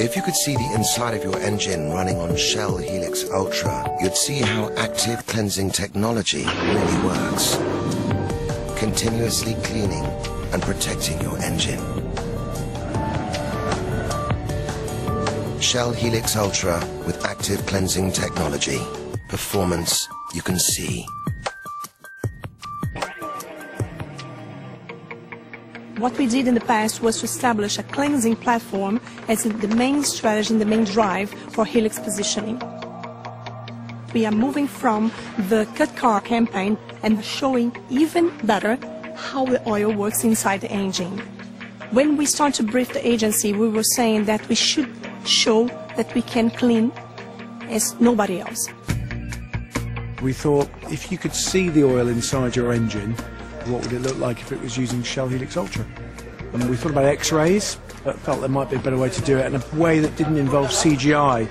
If you could see the inside of your engine running on Shell Helix Ultra, you'd see how active cleansing technology really works. Continuously cleaning and protecting your engine. Shell Helix Ultra with active cleansing technology. Performance you can see. What we did in the past was to establish a cleansing platform as the main strategy and the main drive for Helix positioning. We are moving from the cut car campaign and showing even better how the oil works inside the engine. When we start to brief the agency, we were saying that we should show that we can clean as nobody else. We thought if you could see the oil inside your engine, what would it look like if it was using Shell Helix Ultra? And we thought about X-rays, but felt there might be a better way to do it, in a way that didn't involve CGI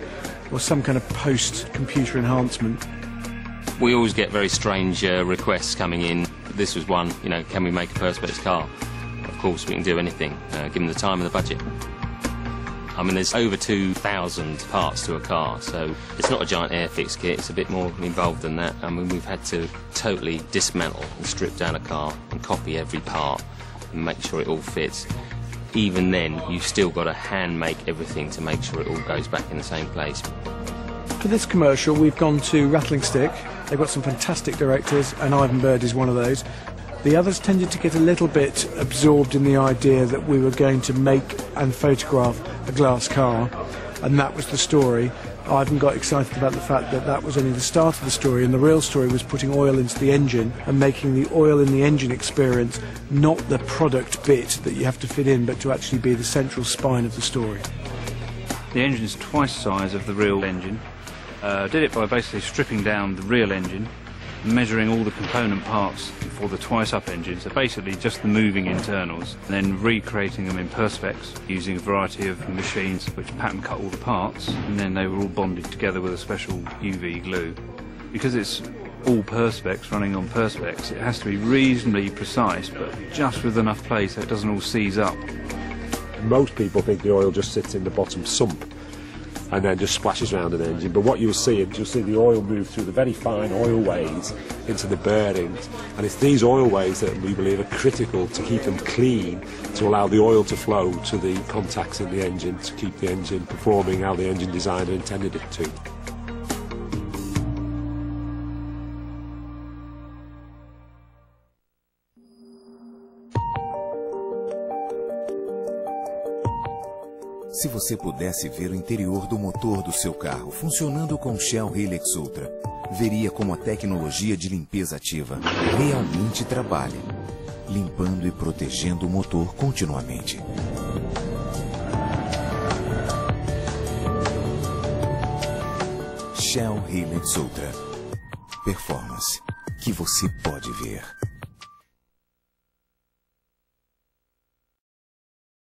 or some kind of post-computer enhancement. We always get very strange requests coming in. This was one, can we make a Perspex car? Of course, we can do anything, given the time and the budget. I mean, there's over 2,000 parts to a car, so it's not a giant airfix kit, it's a bit more involved than that. I mean, we've had to totally dismantle and strip down a car and copy every part and make sure it all fits. Even then, you've still got to hand make everything to make sure it all goes back in the same place. For this commercial, we've gone to Rattling Stick. They've got some fantastic directors, and Ivan Bird is one of those. The others tended to get a little bit absorbed in the idea that we were going to make and photograph a glass car, and that was the story. Ivan got excited about the fact that that was only the start of the story, and the real story was putting oil into the engine and making the oil in the engine experience not the product bit that you have to fit in, but to actually be the central spine of the story. The engine is twice the size of the real engine. Did it by basically stripping down the real engine, measuring all the component parts for the twice-up engine, so basically just the moving internals, and then recreating them in Perspex using a variety of machines which pattern cut all the parts, and then they were all bonded together with a special UV glue. Because it's all Perspex running on Perspex, it has to be reasonably precise, but just with enough play so it doesn't all seize up. Most people think the oil just sits in the bottom sump and then just splashes around an engine, but what you'll see the oil move through the very fine oil ways into the bearings, and it's these oil ways that we believe are critical to keep them clean, to allow the oil to flow to the contacts in the engine, to keep the engine performing how the engine designer intended it to. Se você pudesse ver o interior do motor do seu carro funcionando com Shell Helix Ultra, veria como a tecnologia de limpeza ativa realmente trabalha, limpando e protegendo o motor continuamente. Shell Helix Ultra. Performance que você pode ver.